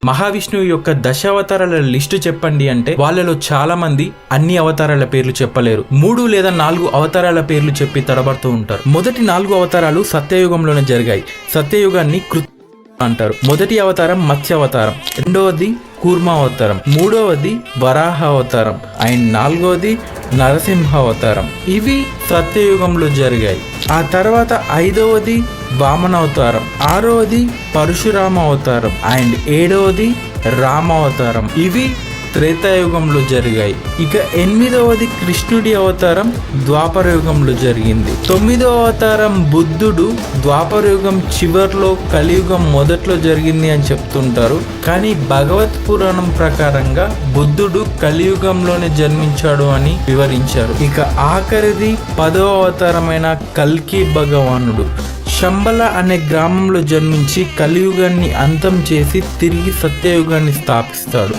మహావిష్ణువు యొక్క దశావతారాల లిస్టు చెప్పండి అంటే వాళ్ళలో చాలా మంది అన్ని అవతారాల పేర్లు చెప్పలేరు. 3 లేదా 4 అవతారాల పేర్లు చెప్పి తడబడుతూ ఉంటారు. మొదటి 4 అవతారాలు సత్యయుగంలోనే జరిగాయి. సత్యయుగాన్ని అంటారు. మొదటి అవతారం మత్స్య అవతారం, రెండవది కూర్మ అవతారం, మూడవది వరాహ అవతారం అండ్ 4వది నరసింహ అవతారం. ఇవి సత్యయుగంలో జరిగాయి. ఆ తర్వాత 5వది వామన అవతారం, 6వది పరశురామ అవతారం అండ్ 7వది రామ అవతారం. ఇవి త్రేతాయుగంలో జరిగాయి. ఇక 8వది కృష్ణుడి అవతారం ద్వాపర యుగంలో జరిగింది. 9వ అవతారం బుద్ధుడు ద్వాపరయుగం చివర్లో, కలియుగం మొదట్లో జరిగింది అని చెప్తుంటారు. కానీ భగవత్ పురాణం ప్రకారంగా బుద్ధుడు కలియుగంలోనే జన్మించాడు అని వివరించారు. ఇక ఆఖరిది 10వ అవతారమైన కల్కి భగవానుడు శంబల అనే గ్రామంలో జన్మించి కలియుగాన్ని అంతం చేసి తిరిగి సత్యయుగాన్ని స్థాపిస్తాడు.